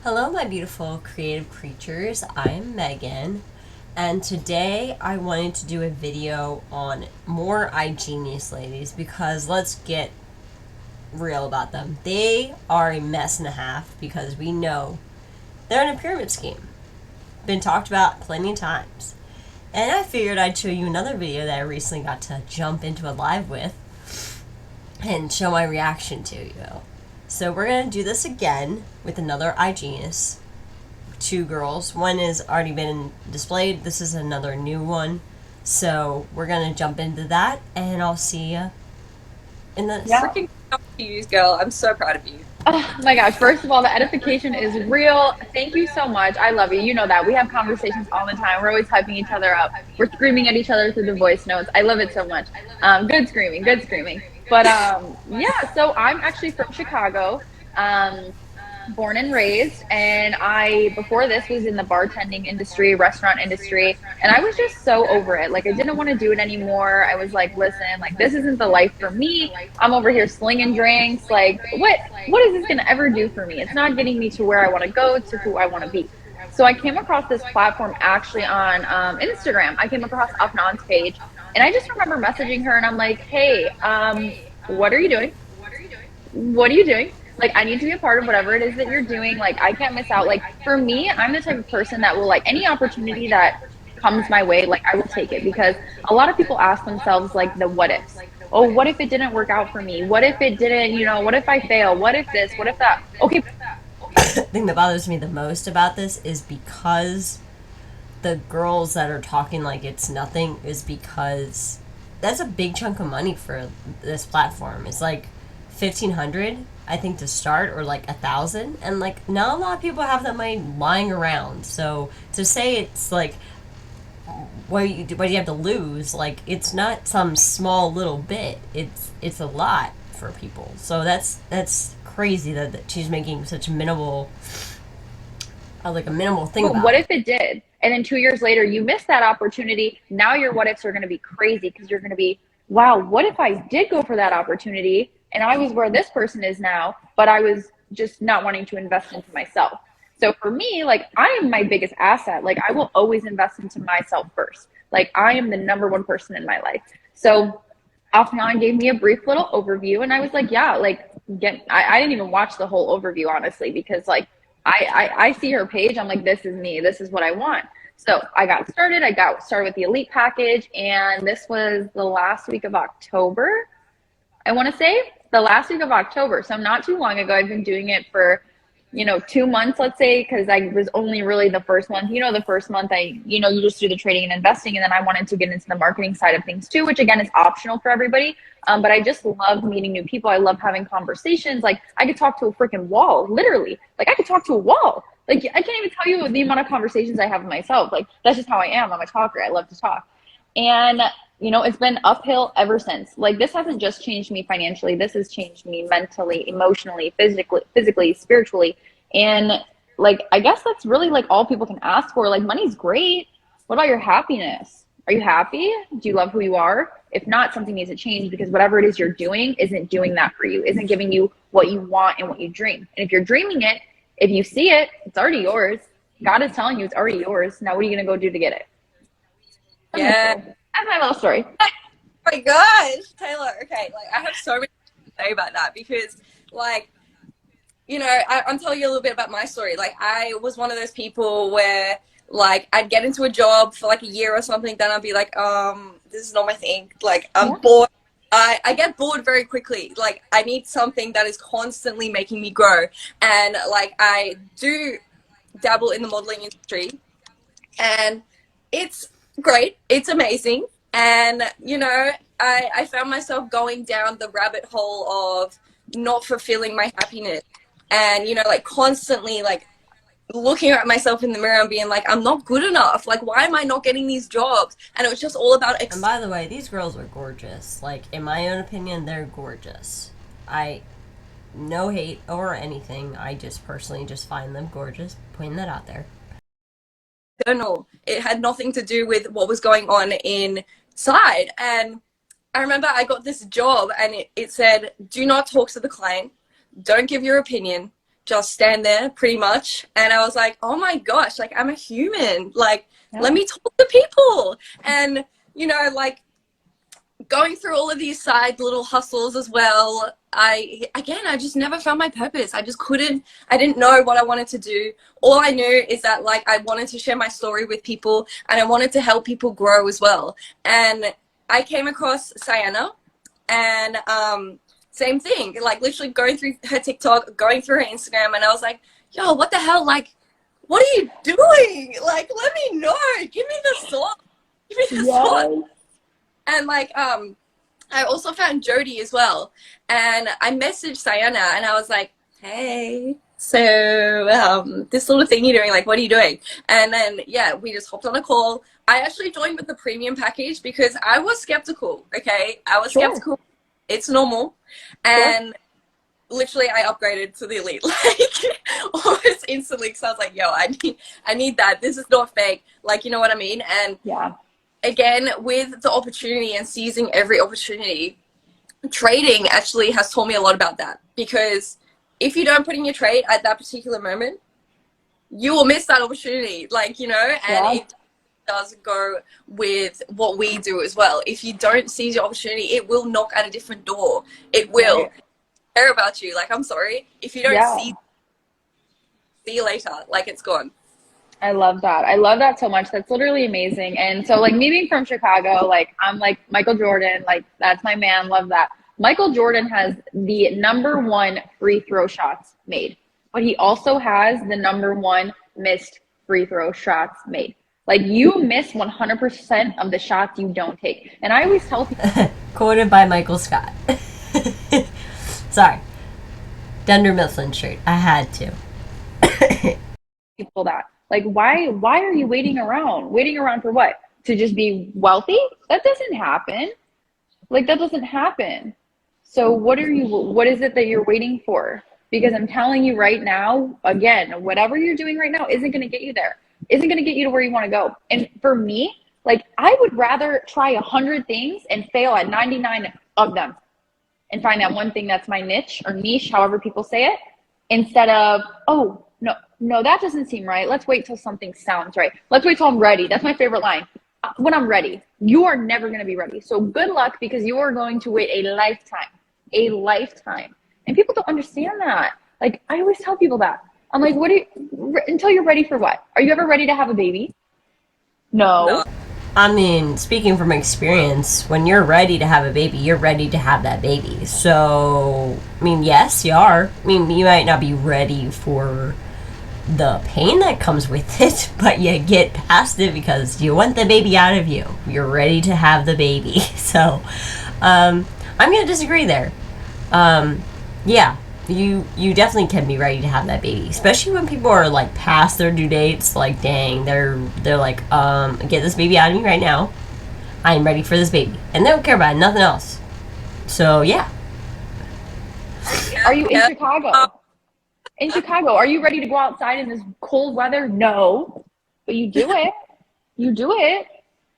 Hello, my beautiful creative creatures. I'm Megan, and today I wanted to do a video on more iGenius ladies because let's get real about them. They are a mess and a half because we know they're in a pyramid scheme. Been talked about plenty of times. And I figured I'd show you another video that I recently got to jump into a live with and show my reaction to you. So we're going to do this again with another iGenius. Two girls. One has already been displayed. This is another new one. So we're going to jump into that, and I'll see you in the... Yeah. Freaking proud of you, girl. I'm so proud of you. Oh my gosh. First of all, the edification is real. Thank you so much. I love you. You know that. We have conversations all the time. We're always hyping each other up. We're screaming at each other through the voice notes. I love it so much. Good screaming, good screaming. But yeah, so I'm actually from Chicago. Born and raised, and I before this was in the bartending industry, restaurant industry, and I was just so over it. Like I didn't want to do it anymore. I was like, listen, like this isn't the life for me. I'm over here slinging drinks. Like what is this gonna ever do for me? It's not getting me to where I want to go, to who I want to be. So I came across this platform actually on Instagram. I came across Afnan's page, and I just remember messaging her, and I'm like, hey, what are you doing? What are you doing? Like, I need to be a part of whatever it is that you're doing. Like, I can't miss out. Like, for me, I'm the type of person that will, like, any opportunity that comes my way, like, I will take it, because a lot of people ask themselves, like, the what ifs. Oh, what if it didn't work out for me? What if it didn't, what if I fail? What if this? What if that? Okay. thing that bothers me the most about this is because the girls that are talking like it's nothing is because that's a big chunk of money for this platform. It's like 1,500, I think, to start, or like 1,000, and like not a lot of people have that money lying around. So to say it's like what do you have to lose? Like it's not some small little bit. It's a lot for people. So that's crazy that she's making such minimal, like a minimal thing But about what it. if it did? And then 2 years later, you missed that opportunity. Now your what ifs are going to be crazy, because you're going to be, wow, what if I did go for that opportunity and I was where this person is now, but I was just not wanting to invest into myself? So for me, like, I am my biggest asset. Like, I will always invest into myself first. Like, I am the number one person in my life. So Afnan gave me a brief little overview, and I was like, yeah, like, I didn't even watch the whole overview, honestly, because like I see her page. I'm like, this is me. This is what I want. So I got started. I got started with the elite package, and this was the last week of October. I want to say the last week of October. So not too long ago. I've been doing it for, 2 months, let's say, because I was only really the first month. The first month you just do the trading and investing. And then I wanted to get into the marketing side of things too, which again is optional for everybody. But I just love meeting new people. I love having conversations. Like, I could talk to a freaking wall, literally. Like, I could talk to a wall. Like, I can't even tell you the amount of conversations I have with myself. Like, that's just how I am. I'm a talker. I love to talk. And it's been uphill ever since. Like, this hasn't just changed me financially. This has changed me mentally, emotionally, physically, spiritually. And like, I guess that's really like all people can ask for. Like, money's great. What about your happiness? Are you happy? Do you love who you are? If not, something needs to change, because whatever it is you're doing isn't doing that for you, isn't giving you what you want and what you dream. And if you're dreaming it, if you see it, it's already yours. God is telling you it's already yours. Now, what are you going to go do to get it? Yeah. That's my little story. Oh my gosh, Taylor. Okay, like I have so much to say about that because, like, I'm telling you a little bit about my story. Like, I was one of those people where, like, I'd get into a job for like a year or something, then I'd be like, this is not my thing. Like, I'm Yeah. bored. I get bored very quickly. Like, I need something that is constantly making me grow. And like, I do dabble in the modeling industry, and it's great. It's amazing. And, I found myself going down the rabbit hole of not fulfilling my happiness and, like constantly like looking at myself in the mirror and being like, I'm not good enough. Like, why am I not getting these jobs? And it was just all about And by the way, these girls are gorgeous. Like, in my own opinion, they're gorgeous. I no hate or anything. I just personally just find them gorgeous. Putting that out there. external. It had nothing to do with what was going on inside. And I remember I got this job and it said, do not talk to the client. Don't give your opinion. just stand there pretty much. And I was like, oh my gosh, like I'm a human. Like, let me talk to people. And, you know, like going through all of these side little hustles as well, I just never found my purpose. I didn't know what I wanted to do. All I knew is that like I wanted to share my story with people and I wanted to help people grow as well. And I came across Sienna and same thing, like literally going through her TikTok, going through her Instagram, and I was like, yo, what the hell? Like, what are you doing? Like, let me know. Give me the sauce. Give me the sauce. And like, I also found Jody as well. And I messaged Sienna and I was like, hey, so this little thing you're doing, like, what are you doing? And then, yeah, we just hopped on a call. I actually joined with the premium package because I was skeptical, okay? I was skeptical. It's normal. And literally I upgraded to the elite, like almost instantly, because I was like, yo, I need that. This is not fake. Like, you know what I mean? And again, with the opportunity and seizing every opportunity, trading actually has taught me a lot about that. Because if you don't put in your trade at that particular moment, you will miss that opportunity. Like, you know, and it does go with what we do as well. If you don't seize your opportunity, it will knock at a different door. It will care about you. Like, I'm sorry. If you don't see you later. Like, it's gone. I love that. I love that so much. That's literally amazing. And so like me being from Chicago, like I'm like Michael Jordan, like that's my man. Love that. Michael Jordan has the #1 free throw shots made, but he also has the #1 missed free throw shots made. Like you miss 100% of the shots you don't take. And I always tell people. Quoted by Michael Scott. Sorry. Dunder Mifflin shirt. I had to. People that. Like, why are you waiting around? Waiting around for what? To just be wealthy? That doesn't happen. Like, that doesn't happen. So what is it that you're waiting for? Because I'm telling you right now, again, whatever you're doing right now isn't going to get you there. Isn't going to get you to where you want to go. And for me, like, I would rather try 100 things and fail at 99 of them and find that one thing that's my niche or niche, however people say it, instead of, oh, no, that doesn't seem right. Let's wait till something sounds right. Let's wait till I'm ready. That's my favorite line. When I'm ready. You are never going to be ready. So good luck, because you are going to wait a lifetime. A lifetime. And people don't understand that. Like, I always tell people that. I'm like, until you're ready for what? Are you ever ready to have a baby? No. I mean, speaking from experience, when you're ready to have a baby, you're ready to have that baby. So, I mean, yes, you are. I mean, you might not be ready for the pain that comes with it, but you get past it because you want the baby out of you. You're ready to have the baby. So, I'm going to disagree there. Yeah, you definitely can be ready to have that baby, especially when people are like past their due dates. Like, dang, they're like, get this baby out of me right now. I'm ready for this baby, and they don't care about nothing else. So yeah. Are you in Chicago? In Chicago, are you ready to go outside in this cold weather? No, but you do it. You do it.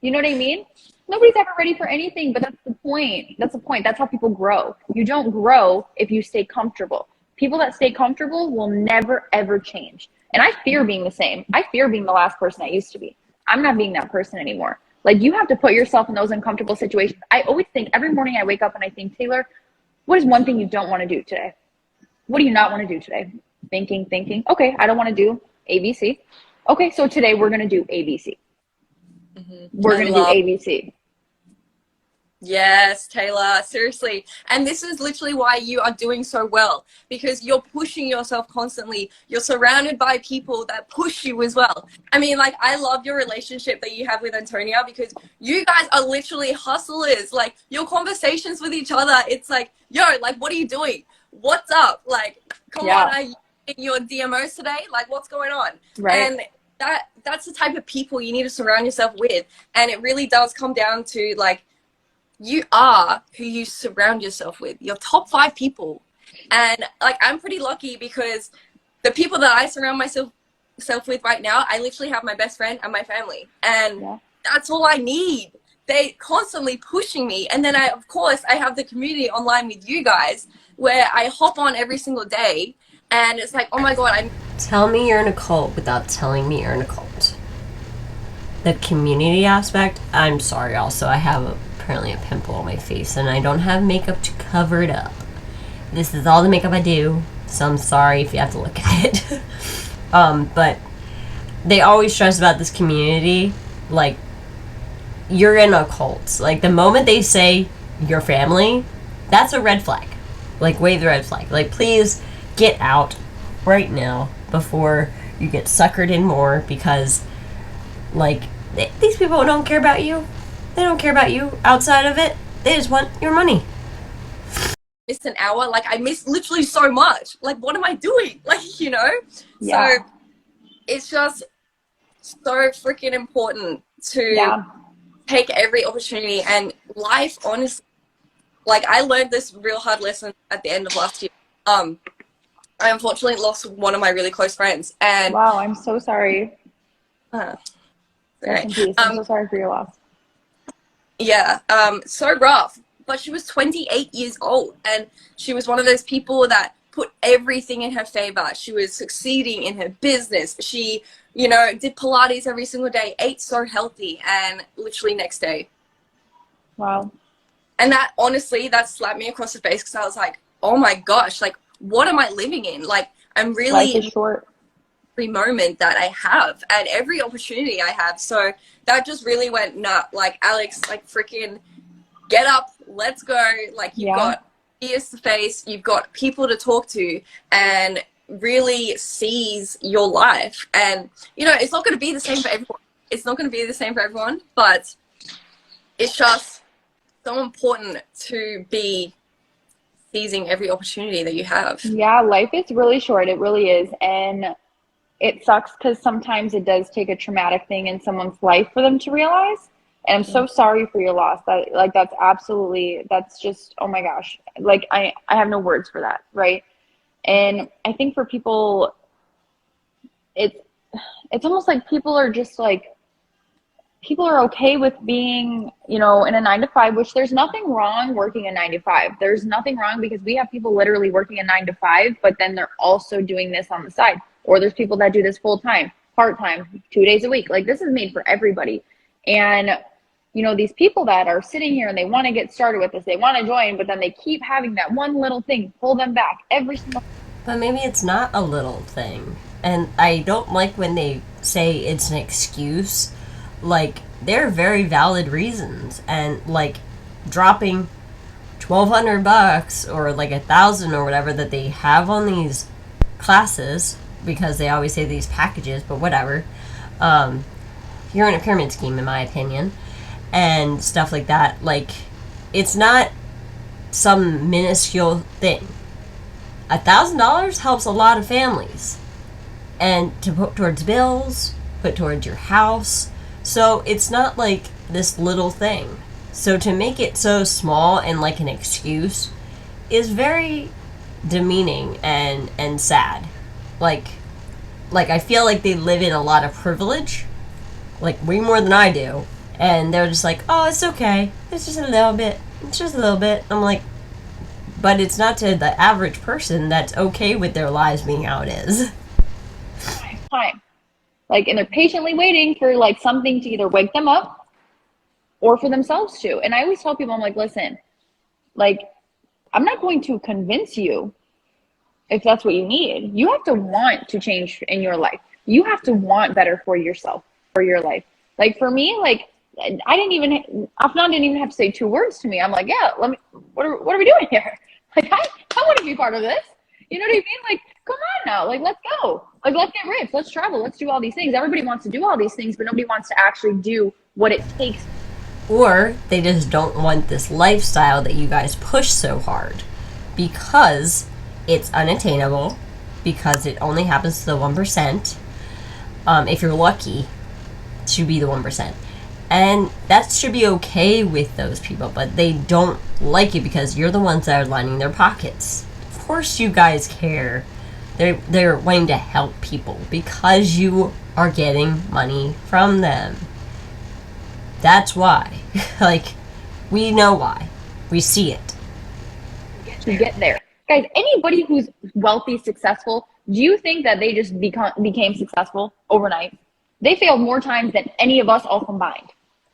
You know what I mean? Nobody's ever ready for anything, but that's the point. That's the point. That's how people grow. You don't grow if you stay comfortable. People that stay comfortable will never, ever change. And I fear being the same. I fear being the last person I used to be. I'm not being that person anymore. Like, you have to put yourself in those uncomfortable situations. I always think, every morning I wake up and I think, Taylor, what is one thing you don't want to do today? What do you not want to do today? Thinking. Okay, I don't want to do ABC. Okay, so today we're going to do ABC. We're going to do ABC. Yes, Taylor, seriously. And this is literally why you are doing so well, because you're pushing yourself constantly. You're surrounded by people that push you as well. I mean, like, I love your relationship that you have with Antonia, because you guys are literally hustlers. Like, your conversations with each other, it's like, yo, like, what are you doing? What's up? Like, come on, are you in your DMOs today? Like, what's going on? Right. And that's the type of people you need to surround yourself with. And it really does come down to, like, you are who you surround yourself with, your top 5 people. And like, I'm pretty lucky, because the people that I surround myself with right now, I literally have my best friend and my family, and that's all I need. They constantly pushing me. And then of course I have the community online with you guys, where I hop on every single day And it's like, oh my God, I'm Tell me you're in a cult without telling me you're in a cult. The community aspect, I'm sorry, also, I have apparently a pimple on my face and I don't have makeup to cover it up. This is all the makeup I do, so I'm sorry if you have to look at it. But they always stress about this community, like, you're in a cult. Like, the moment they say your family, that's a red flag. Like, wave the red flag. Like, please get out right now before you get suckered in more, because, like, these people don't care about you. They don't care about you outside of it. They just want your money. missed an hour. Like, I missed literally so much. Like, what am I doing? Like, you know? Yeah. So it's just so freaking important to Yeah. take every opportunity. And life, honestly, like, I learned this real hard lesson at the end of last year. I unfortunately lost one of my really close friends, and Wow, I'm so sorry. uh, Rest in peace. I'm so sorry for your loss. yeah, so rough. But she was 28 years old, and she was one of those people that put everything in her favor. She was succeeding in her business. She, you know, did Pilates every single day, ate so healthy, and literally next day. Wow. And that, honestly, that slapped me across the face, because I was like, oh my gosh, like, what am I living in? Like, I'm really Life is short. every moment that I have and every opportunity I have. So that just really went nut. Like, Alex, like, freaking get up, let's go. Like, you've got ears to face, you've got people to talk to, and really seize your life. And, you know, it's not going to be the same for everyone. It's not going to be the same for everyone, but it's just so important to be seizing every opportunity that you have. Yeah, life is really short. It really is. And it sucks because sometimes it does take a traumatic thing in someone's life for them to realize. And I'm so sorry for your loss. That, like, that's just, oh my gosh. Like, I have no words for that, right? And I think for people, it's almost like people are just like, people are okay with being, you know, in a 9 to 5, which there's nothing wrong working a 9 to 5. There's nothing wrong, because we have people literally working a 9 to 5, but then they're also doing this on the side. Or there's people that do this full time, part time, 2 days a week. Like, this is made for everybody. And, you know, these people that are sitting here and they want to get started with this, they want to join, but then they keep having that one little thing pull them back every single. But maybe it's not a little thing. And I don't like when they say it's an excuse. Like, they're very valid reasons. And, like, dropping $1,200 or like $1,000 or whatever that they have on these classes, because they always say these packages, but whatever. You're in a pyramid scheme, in my opinion, and stuff like that. Like, it's not some minuscule thing. $1,000 helps a lot of families, and to put towards bills, put towards your house. So it's not like this little thing. So to make it so small and like an excuse is very demeaning and sad. Like I feel like they live in a lot of privilege, like way more than I do, and they're just like, oh, it's okay, it's just a little bit, it's just a little bit. I'm like, but it's not to the average person that's okay with their lives being how it is. Time. Like, and they're patiently waiting for like something to either wake them up or for themselves to. And I always tell people, I'm like, listen, like, I'm not going to convince you if that's what you need. You have to want to change in your life. You have to want better for yourself, for your life. Like, for me, like, Afnan didn't even have to say 2 words to me. I'm like, yeah, what are we doing here? Like, I want to be part of this. You know what I mean? Like, come on now. Like, let's go. Like, let's get rich. Let's travel. Let's do all these things. Everybody wants to do all these things, but nobody wants to actually do what it takes. Or they just don't want this lifestyle that you guys push so hard, because it's unattainable, because it only happens to the 1%. If you're lucky to be the 1%. And that should be okay with those people, but they don't like it because you're the ones that are lining their pockets. Of course you guys care. They're wanting to help people because you are getting money from them. That's why. Like, we know why. We see it. To get there. Guys, anybody who's wealthy, successful, do you think that they just became successful overnight? They failed more times than any of us all combined.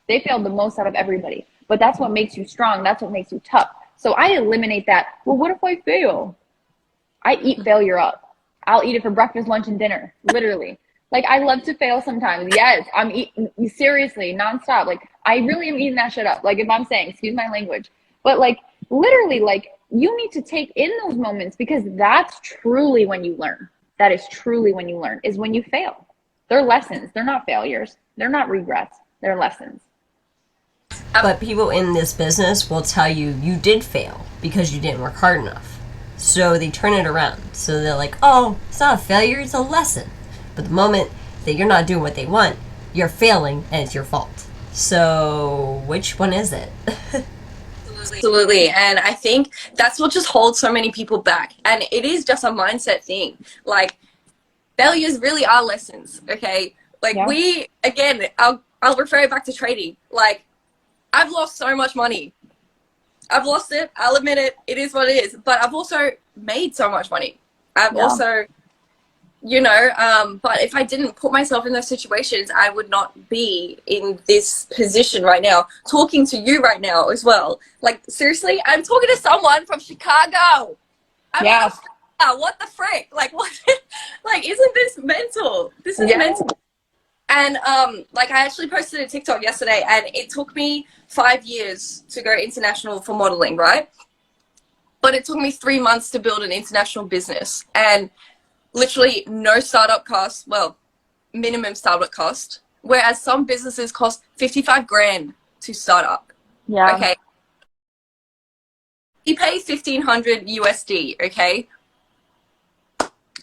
They failed the most out of everybody. But that's what makes you strong. That's what makes you tough. So I eliminate that. Well, what if I fail? I eat failure up. I'll eat it for breakfast, lunch, and dinner. Literally. Like, I love to fail sometimes. Yes, I'm eating, seriously, nonstop. Like, I really am eating that shit up. Like, if I'm saying, excuse my language. But, like, literally, like, you need to take in those moments, because that's truly when you learn. That is truly when you learn, is when you fail. They're lessons. They're not failures. They're not regrets. They're lessons. But people in this business will tell you you did fail because you didn't work hard enough. So they turn it around. So they're like, oh, it's not a failure, it's a lesson. But the moment that you're not doing what they want, you're failing and it's your fault. So which one is it? Absolutely. And I think that's what just holds so many people back. And it is just a mindset thing. Like, failures really are lessons, okay? Like, we, again, I'll refer it back to trading. Like, I've lost so much money. I've lost it. I'll admit it. It is what it is. But I've also made so much money. I've also, you know, but if I didn't put myself in those situations, I would not be in this position right now, talking to you right now as well. Like, seriously, I'm talking to someone from Chicago. I'm in Australia. What the frick? Like, what? Like, isn't this mental? This is mental. And, like, I actually posted a TikTok yesterday, and it took me 5 years to go international for modeling, right? But it took me 3 months to build an international business, and literally no startup cost, well, minimum startup cost, whereas some businesses cost 55 grand to start up. Yeah. Okay. You pay 1,500 USD, okay?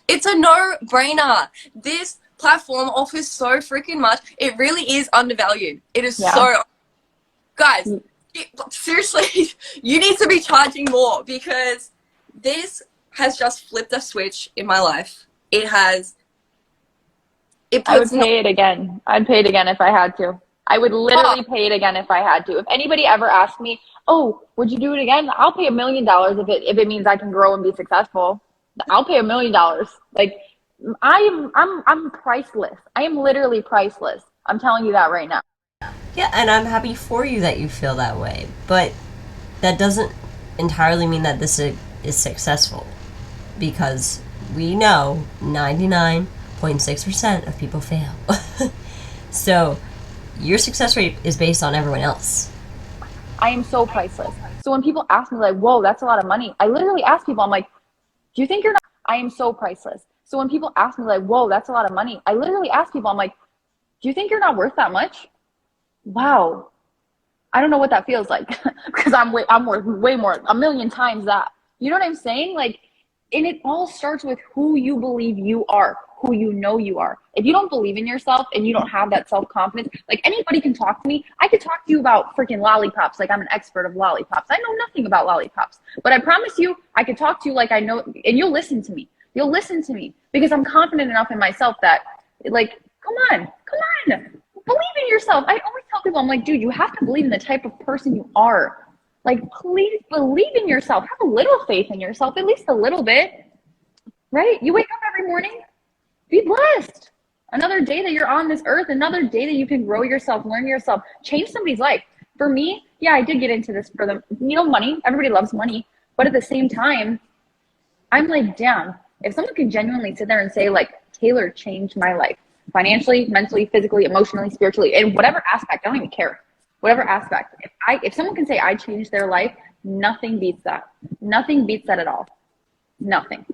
It's a no-brainer. This platform offers so freaking much. It really is undervalued. It is so, guys, seriously, you need to be charging more, because this has just flipped a switch in my life. It has. I would pay it again. I'd pay it again if I had to. I would literally pay it again if I had to. If anybody ever asked me, oh, would you do it again? I'll pay $1 million if it means I can grow and be successful. I'll pay $1 million. Like, I'm priceless. I am literally priceless. I'm telling you that right now. Yeah, and I'm happy for you that you feel that way. But that doesn't entirely mean that this is successful, because we know 99.6% of people fail. So your success rate is based on everyone else. I am so priceless. So when people ask me, like, whoa, that's a lot of money, I literally ask people, I'm like, do you think you're not? I am so priceless. So when people ask me, like, whoa, that's a lot of money, I literally ask people, I'm like, do you think you're not worth that much? Wow. I don't know what that feels like, because I'm worth way more, 1 million times that. You know what I'm saying? Like, and it all starts with who you believe you are, who you know you are. If you don't believe in yourself and you don't have that self-confidence, like, anybody can talk to me. I could talk to you about freaking lollipops, like I'm an expert of lollipops. I know nothing about lollipops, but I promise you, I could talk to you like I know, and you'll listen to me. You'll listen to me, because I'm confident enough in myself that, like, come on. Believe in yourself. I always tell people, I'm like, dude, you have to believe in the type of person you are. Like, please believe in yourself. Have a little faith in yourself, at least a little bit, right? You wake up every morning, be blessed. Another day that you're on this earth, another day that you can grow yourself, learn yourself, change somebody's life. For me, yeah, I did get into this for the, money. Everybody loves money. But at the same time, I'm like, damn, if someone can genuinely sit there and say, like, Taylor changed my life, financially, mentally, physically, emotionally, spiritually, in whatever aspect, I don't even care. Whatever aspect. If someone can say I changed their life, nothing beats that. Nothing beats that at all. Nothing.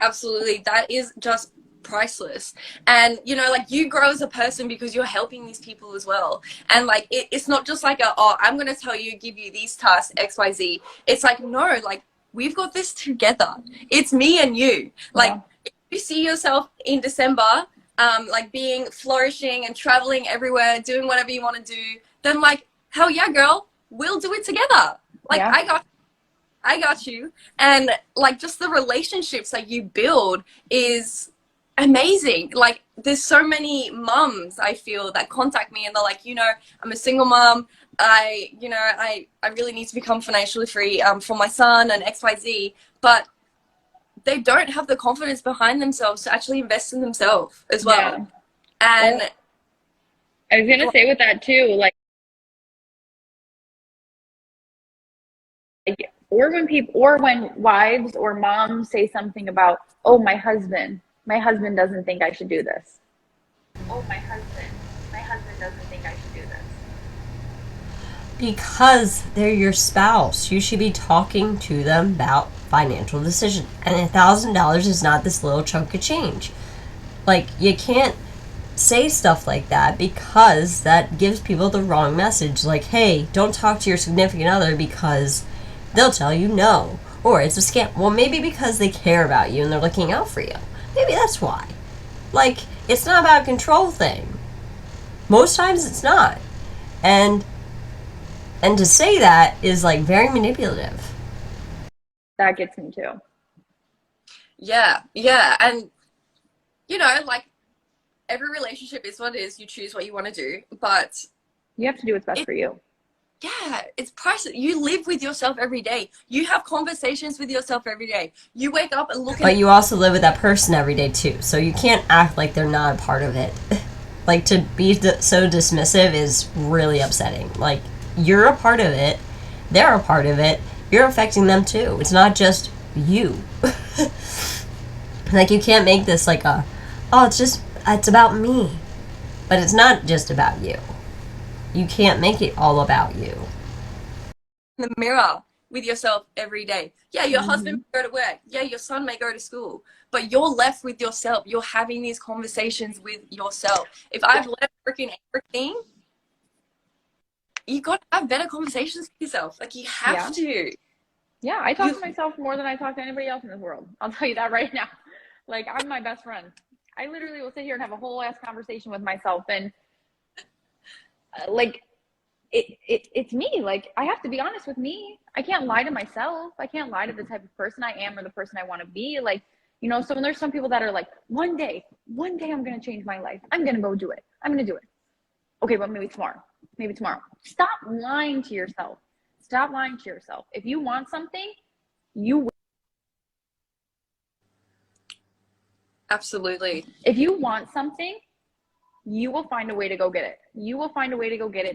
Absolutely. That is just priceless. And, you know, like, you grow as a person because you're helping these people as well. And, like, it's not just like I'm going to tell you, give you these tasks, XYZ. It's like, no, like, we've got this together. It's me and you. Like, if you see yourself in December, like, being flourishing and traveling everywhere, doing whatever you want to do, then, like, hell yeah, girl, we'll do it together. Like, I got you. And, like, just the relationships that you build is amazing. Like, there's so many mums, I feel, that contact me and they're like, I'm a single mom. I really need to become financially free for my son and XYZ. But they don't have the confidence behind themselves to actually invest in themselves as well. Yeah. And well, I was gonna say with that too, like, or when wives or moms say something about, oh, my husband doesn't think I should do this. Oh, my husband doesn't think I should do this. Because they're your spouse. You should be talking to them about financial decisions. And $1,000 is not this little chunk of change. Like, you can't say stuff like that because that gives people the wrong message. Like, hey, don't talk to your significant other because they'll tell you no. Or it's a scam. Well, maybe because they care about you and they're looking out for you. Maybe that's why. Like, it's not about a control thing. Most times it's not. And to say that is like very manipulative. That gets me too. Yeah. And, like, every relationship is what it is. You choose what you want to do. But you have to do what's best for you. Yeah, it's priceless. You live with yourself every day. You have conversations with yourself every day. You wake up and look at But you also live with that person every day too. So you can't act like they're not a part of it. Like, to be so dismissive is really upsetting. Like, you're a part of it. They're a part of it. You're affecting them too. It's not just you. Like, you can't make this like it's about me. But it's not just about you. You can't make it all about you. in the mirror with yourself every day. Yeah, your husband may go to work. Yeah, your son may go to school. But you're left with yourself. You're having these conversations with yourself. If I've left freaking everything, you got to have better conversations with yourself. Like, you have to. Yeah, I talk to myself more than I talk to anybody else in this world. I'll tell you that right now. Like, I'm my best friend. I literally will sit here and have a whole ass conversation with myself, and like, it's me. Like, I have to be honest with me. I can't lie to myself. I can't lie to the type of person I am or the person I want to be. Like, so when there's some people that are like, one day I'm going to change my life. I'm going to go do it. I'm going to do it. Okay, but maybe tomorrow. Stop lying to yourself. If you want something, you will. Absolutely. If you want something, you will find a way to go get it.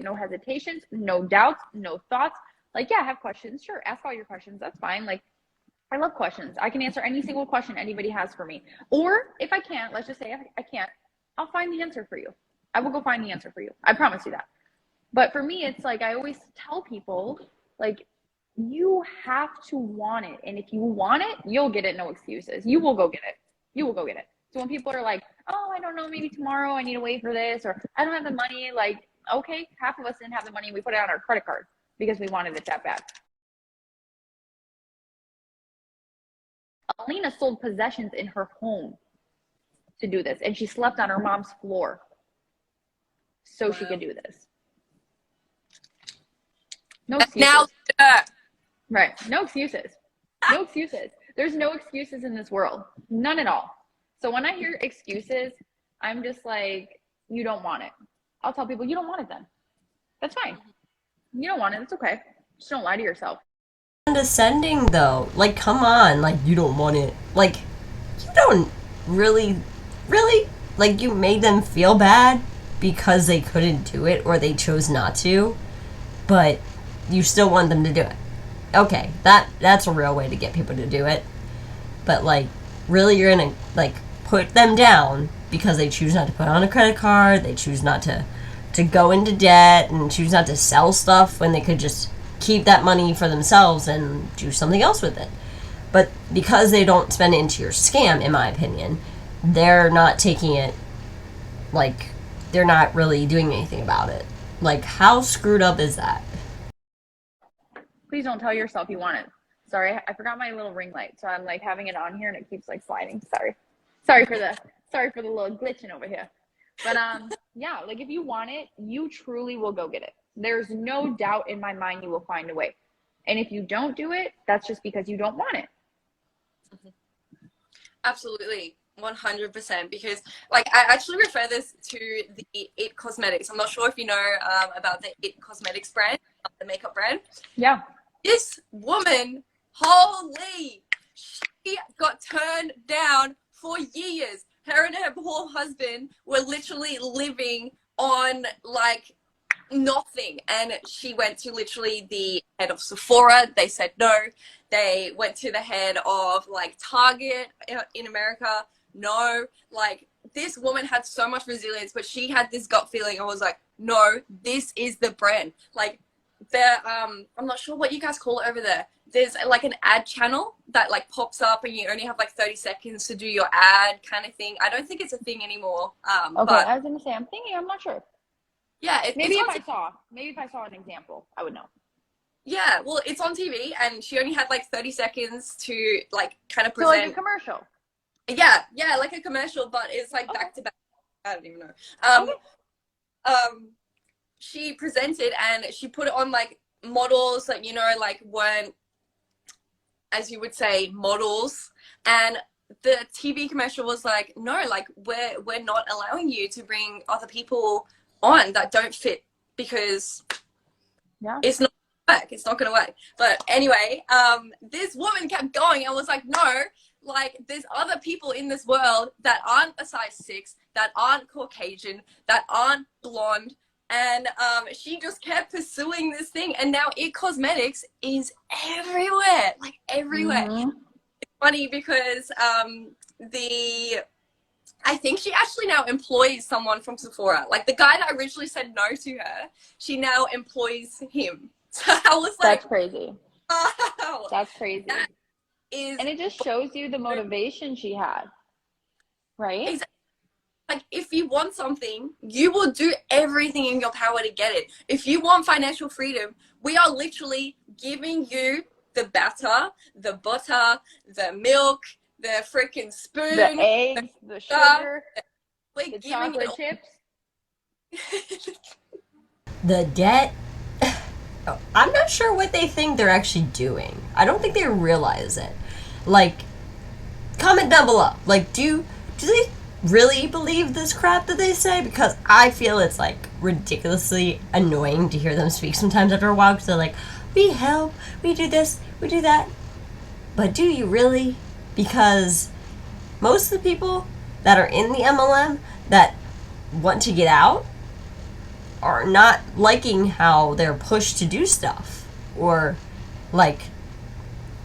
No hesitations, no doubts, no thoughts. Like, yeah, have questions. Sure, ask all your questions. That's fine. Like, I love questions. I can answer any single question anybody has for me. Or if I can't, let's just say I can't, I'll find the answer for you. I will go find the answer for you. I promise you that. But for me, it's like, I always tell people, like, you have to want it. And if you want it, you'll get it. No excuses. You will go get it. So when people are like, oh, I don't know, maybe tomorrow I need to wait for this, or I don't have the money, like, okay, half of us didn't have the money. We put it on our credit card because we wanted it that bad. Alina sold possessions in her home to do this, and she slept on her mom's floor so she could do this. No excuses. Right. No excuses. There's no excuses in this world. None at all. So when I hear excuses, I'm just like, you don't want it. I'll tell people, you don't want it then. That's fine. You don't want it. It's okay. Just don't lie to yourself. Condescending though. Like, come on. Like, you don't want it. Like, you don't really, like, you made them feel bad because they couldn't do it or they chose not to, but you still want them to do it. Okay, that's a real way to get people to do it. But, like, really, you're gonna, like, put them down because they choose not to put on a credit card, they choose not to go into debt, and choose not to sell stuff when they could just keep that money for themselves and do something else with it. But because they don't spend it into your scam, in my opinion, they're not taking it, like, they're not really doing anything about it. Like, how screwed up is that? Please don't tell yourself you want it. Sorry, I forgot my little ring light, so I'm like having it on here and it keeps like sliding. Sorry for the little glitching over here. But yeah, like, if you want it, you truly will go get it. There's no doubt in my mind you will find a way. And if you don't do it, that's just because you don't want it. Absolutely. 100%, because like I actually refer this to the It Cosmetics. I'm not sure if you know about the It Cosmetics brand, the makeup brand. Yeah. This woman, holy, she got turned down for years. Her and her poor husband were literally living on like nothing, and she went to literally the head of Sephora. They said no. They went to the head of like Target in America. No. Like, this woman had so much resilience, but she had this gut feeling. I was like, no, this is the brand. Like, I'm not sure what you guys call it over there. There's like an ad channel that like pops up and you only have like 30 seconds to do your ad kind of thing. I don't think it's a thing anymore. Okay, But I was gonna say, I'm thinking, I'm not sure. yeah, Maybe if I saw an example, I would know. Yeah, well, it's on TV, and she only had like 30 seconds to like kind of So like present. a commercial. Yeah, like a commercial, but it's like back to back. I don't even know. She presented and she put it on like models that, you know, like weren't, as you would say, models. And the TV commercial was like, no, like we're not allowing you to bring other people on that don't fit, because it's not gonna work. It's not gonna work. But anyway, this woman kept going and was like, no, like there's other people in this world that aren't a size 6, that aren't Caucasian, that aren't blonde. And she just kept pursuing this thing, and now It Cosmetics is everywhere, like everywhere. Mm-hmm. It's funny because I think she actually now employs someone from Sephora. Like the guy that originally said no to her, she now employs him. So I was like, that's crazy. Wow. That's crazy. That is, and it just shows you the motivation she had, right? Exactly. Like, if you want something, you will do everything in your power to get it. If you want financial freedom, we are literally giving you the batter, the butter, the milk, the freaking spoon, the eggs, the sugar, the chocolate chips, the debt. I'm not sure what they think they're actually doing. I don't think they realize it. Like, comment down below. Like, do they really believe this crap that they say? Because I feel it's like ridiculously annoying to hear them speak sometimes after a while, because they're like, we help, we do this, we do that. But do you really? Because most of the people that are in the MLM that want to get out are not liking how they're pushed to do stuff, or like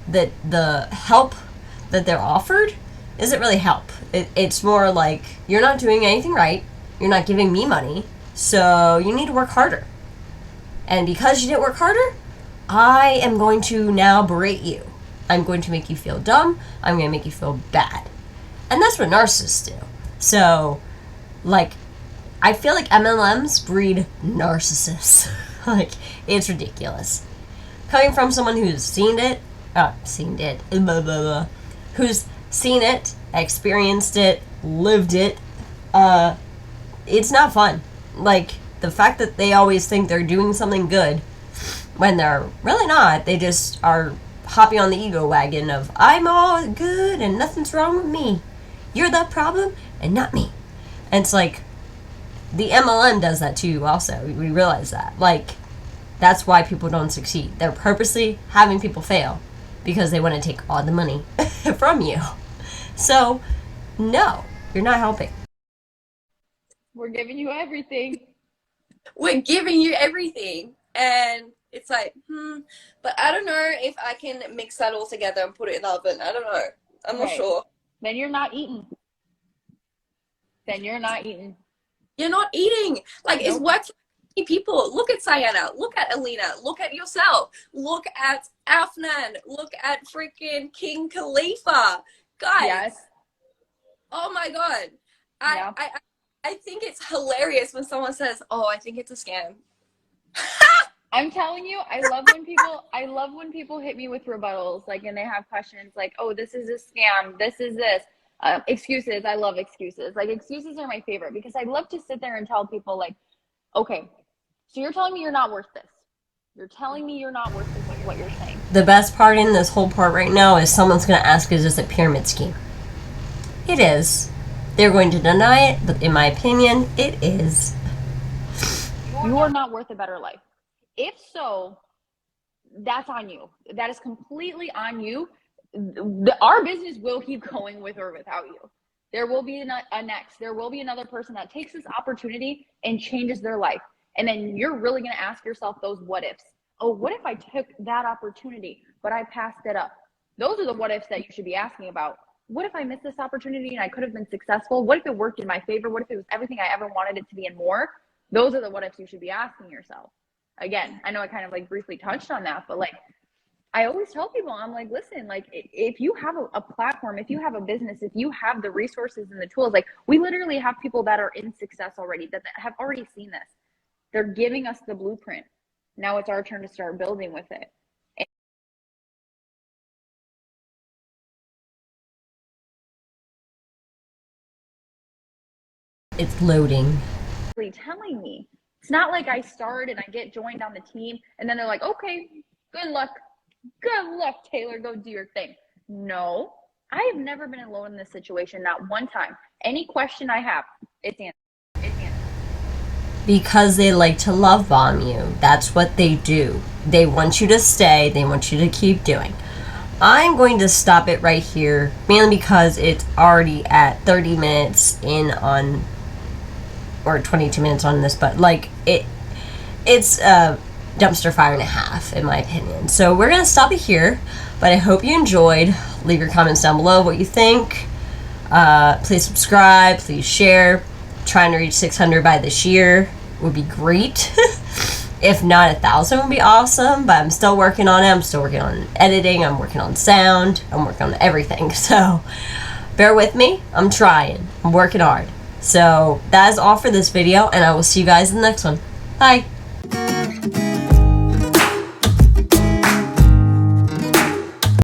that the help that they're offered isn't really help. It's more like, you're not doing anything right, you're not giving me money, so you need to work harder. And because you didn't work harder, I am going to now berate you. I'm going to make you feel dumb. I'm going to make you feel bad. And that's what narcissists do. So, like, I feel like MLMs breed narcissists. Like, it's ridiculous. Coming from someone who's seen it, blah, blah, blah, who's seen it, experienced it, lived it, it's not fun. Like, the fact that they always think they're doing something good when they're really not. They just are hopping on the ego wagon of, I'm all good and nothing's wrong with me. You're the problem and not me. And it's like, the MLM does that too also. We realize that. Like, that's why people don't succeed. They're purposely having people fail because they want to take all the money from you. So, no, you're not helping. We're giving you everything. We're giving you everything. And it's like, but I don't know if I can mix that all together and put it in the oven. I don't know. I'm not sure. Then you're not eating. You're not eating. Like, it's work for people. Look at Sayana. Look at Alina. Look at yourself. Look at Afnan. Look at freaking King Khalifa. Guys. Yes. Oh my God. I think it's hilarious when someone says, oh, I think it's a scam. I'm telling you, I love when people hit me with rebuttals, like, and they have questions like, oh, this is a scam, this is this. Excuses. I love excuses. Like, excuses are my favorite, because I love to sit there and tell people, like, okay, so you're telling me you're not worth this. You're telling me you're not worth this, like what you're saying. The best part in this whole part right now is someone's going to ask, is this a pyramid scheme? It is. They're going to deny it, but in my opinion, it is. You are not worth a better life. If so, that's on you. That is completely on you. Our business will keep going with or without you. There will be a next. There will be another person that takes this opportunity and changes their life. And then you're really going to ask yourself those what ifs. Oh, what if I took that opportunity, but I passed it up? Those are the what ifs that you should be asking about. What if I missed this opportunity and I could have been successful? What if it worked in my favor? What if it was everything I ever wanted it to be and more? Those are the what ifs you should be asking yourself. Again, I know I kind of like briefly touched on that, but like I always tell people, I'm like, listen, like if you have a platform, if you have a business, if you have the resources and the tools, like we literally have people that are in success already that have already seen this. They're giving us the blueprint. Now it's our turn to start building with it. It's loading. Telling me. It's not like I start and I get joined on the team and then they're like, okay, good luck, Taylor, go do your thing. No, I have never been alone in this situation, not one time. Any question I have, it's answered. Because they like to love bomb you. That's what they do. They want you to stay. They want you to keep doing. I'm going to stop it right here, mainly because it's already at 30 minutes in on, or 22 minutes on this, but like it's a dumpster fire and a half, in my opinion. So we're going to stop it here, but I hope you enjoyed. Leave your comments down below what you think. Please subscribe, please share. Trying to reach 600 by this year would be great. If not, 1,000 would be awesome, but I'm still working on it. I'm still working on editing. I'm working on sound. I'm working on everything. So bear with me. I'm trying. I'm working hard. So that is all for this video, and I will see you guys in the next one. Bye.